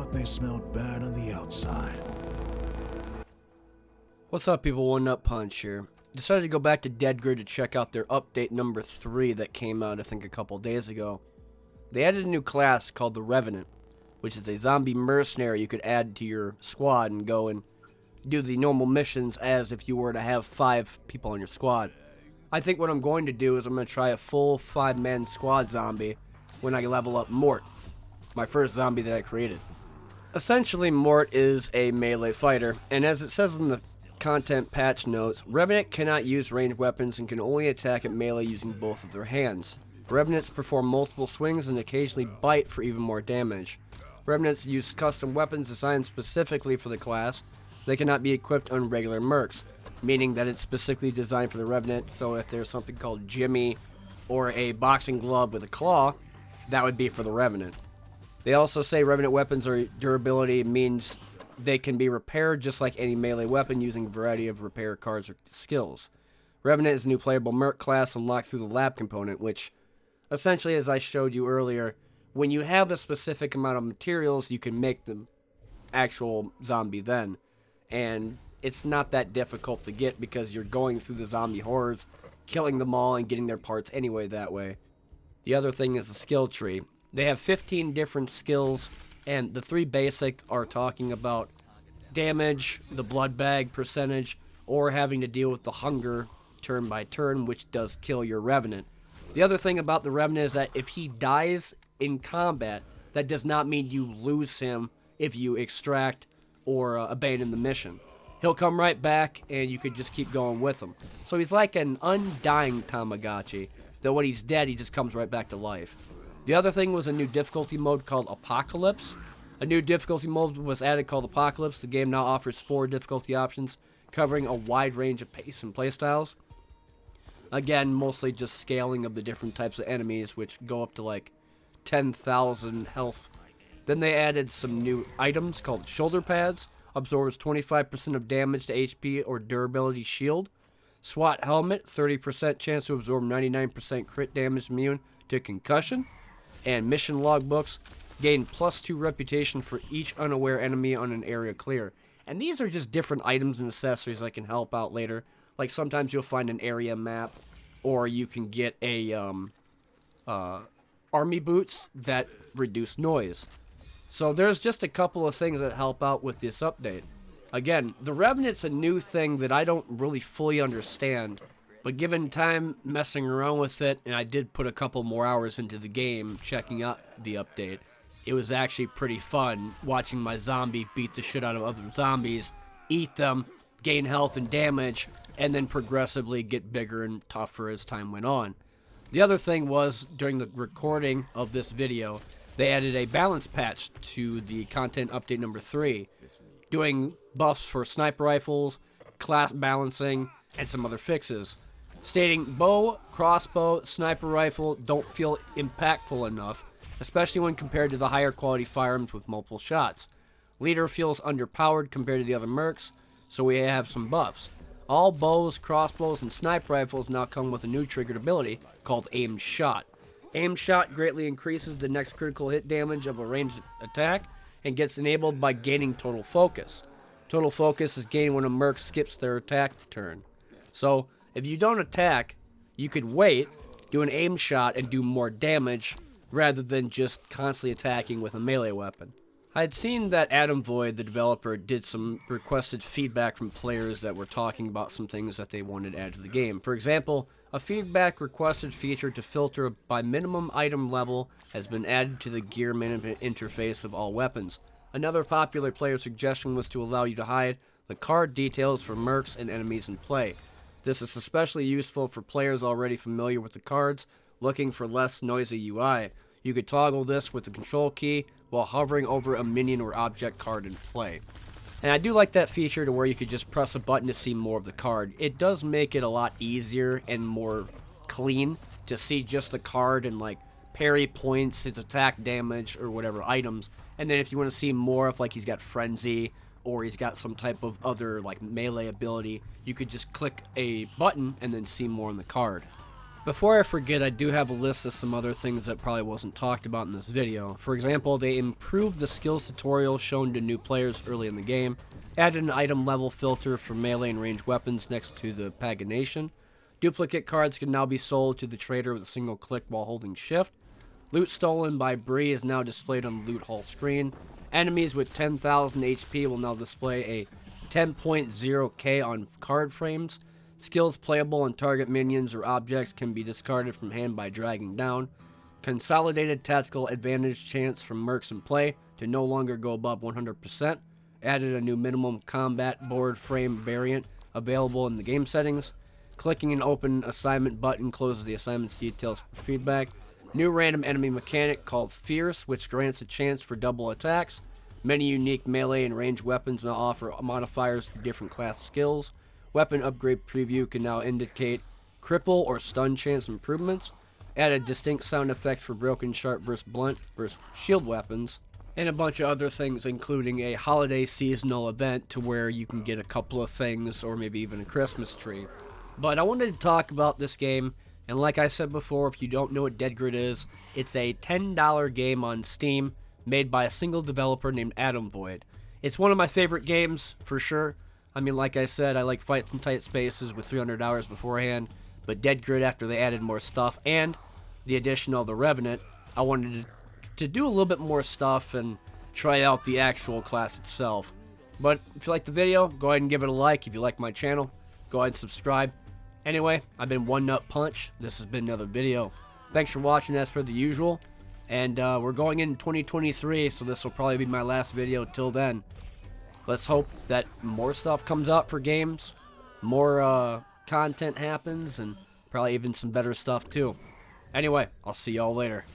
thought they smelled bad on the outside. What's up, people? One Up Punch here. Decided to go back to Dead Grid to check out their update number 3 that came out, I think, a couple days ago. They added a new class called the Revenant, which is a zombie mercenary you could add to your squad and go and do the normal missions as if you were to have 5 people on your squad. I think what I'm going to do is I'm going to try a full 5-man squad zombie when I level up Mort, my first zombie that I created. Essentially, Mort is a melee fighter, and as it says in the content patch notes, Revenant cannot use ranged weapons and can only attack at melee using both of their hands. Revenants perform multiple swings and occasionally bite for even more damage. Revenants use custom weapons designed specifically for the class. They cannot be equipped on regular mercs, meaning that it's specifically designed for the Revenant, so if there's something called Jimmy or a boxing glove with a claw, that would be for the Revenant. They also say Revenant weapons or durability means they can be repaired just like any melee weapon using a variety of repair cards or skills. Revenant is a new playable merc class unlocked through the lab component, which essentially, as I showed you earlier, when you have a specific amount of materials, you can make the actual zombie then. And it's not that difficult to get because you're going through the zombie hordes, killing them all, and getting their parts anyway that way. The other thing is the skill tree. They have 15 different skills, and the 3 basic are talking about damage, the blood bag percentage, or having to deal with the hunger turn by turn, which does kill your Revenant. The other thing about the Revenant is that if he dies in combat, that does not mean you lose him if you extract or abandon the mission. He'll come right back, and you could just keep going with him. So he's like an undying Tamagotchi, that when he's dead, he just comes right back to life. The other thing was a new difficulty mode called Apocalypse. A new difficulty mode was added called Apocalypse. The game now offers 4 difficulty options, covering a wide range of pace and playstyles. Again, mostly just scaling of the different types of enemies, which go up to like 10,000 health. Then they added some new items called Shoulder Pads, absorbs 25% of damage to HP or durability shield. SWAT Helmet, 30% chance to absorb 99% crit damage immune to concussion. And Mission Logbooks, gain +2 reputation for each unaware enemy on an area clear. And these are just different items and accessories that can help out later. Like sometimes you'll find an area map, or you can get a army boots that reduce noise. So there's just a couple of things that help out with this update. Again, the Revenant's a new thing that I don't really fully understand, but given time messing around with it, and I did put a couple more hours into the game checking out the update, it was actually pretty fun watching my zombie beat the shit out of other zombies, eat them, gain health and damage, and then progressively get bigger and tougher as time went on. The other thing was, during the recording of this video, they added a balance patch to the content update number 3, doing buffs for sniper rifles, class balancing, and some other fixes, stating bow, crossbow, sniper rifle don't feel impactful enough, especially when compared to the higher quality firearms with multiple shots. Leader feels underpowered compared to the other mercs, so we have some buffs. All bows, crossbows, and sniper rifles now come with a new triggered ability called Aim Shot. Aim Shot greatly increases the next critical hit damage of a ranged attack and gets enabled by gaining Total Focus. Total Focus is gained when a merc skips their attack turn. So, if you don't attack, you could wait, do an aim shot, and do more damage rather than just constantly attacking with a melee weapon. I had seen that Adam Void, the developer, did some requested feedback from players that were talking about some things that they wanted added to the game. For example, a feedback requested feature to filter by minimum item level has been added to the gear management interface of all weapons. Another popular player suggestion was to allow you to hide the card details for mercs and enemies in play. This is especially useful for players already familiar with the cards, looking for less noisy UI. You could toggle this with the control key while hovering over a minion or object card in play. And I do like that feature to where you could just press a button to see more of the card. It does make it a lot easier and more clean to see just the card and like parry points, its attack damage, or whatever items. And then if you want to see more of like he's got frenzy or he's got some type of other like melee ability, you could just click a button and then see more on the card. Before I forget, I do have a list of some other things that probably wasn't talked about in this video. For example, they improved the skills tutorial shown to new players early in the game, added an item level filter for melee and ranged weapons next to the pagination. Duplicate cards can now be sold to the trader with a single click while holding shift. Loot stolen by Bree is now displayed on the loot hall screen. Enemies with 10,000 HP will now display a 10.0k on card frames. Skills playable on target minions or objects can be discarded from hand by dragging down. Consolidated tactical advantage chance from mercs in play to no longer go above 100%. Added a new minimum combat board frame variant available in the game settings. Clicking an open assignment button closes the assignment's details for feedback. New random enemy mechanic called Fierce, which grants a chance for double attacks. Many unique melee and ranged weapons now offer modifiers to different class skills. Weapon upgrade preview can now indicate cripple or stun chance improvements. Add a distinct sound effect for broken, sharp versus blunt versus shield weapons. And a bunch of other things, including a holiday seasonal event to where you can get a couple of things or maybe even a Christmas tree. But I wanted to talk about this game, and like I said before, if you don't know what Dead Grid is, it's a $10 game on Steam made by a single developer named Atom Void. It's one of my favorite games, for sure. I mean, like I said, I like fights in tight spaces with 300 hours beforehand, but Dead Grid, after they added more stuff and the addition of the Revenant, I wanted to do a little bit more stuff and try out the actual class itself. But if you like the video, go ahead and give it a like. If you like my channel, go ahead and subscribe. Anyway, I've been One Nut Punch. This has been another video. Thanks for watching as per the usual. And we're going in 2023, so this will probably be my last video till then. Let's hope that more stuff comes out for games, more content happens, and probably even some better stuff too. Anyway, I'll see y'all later.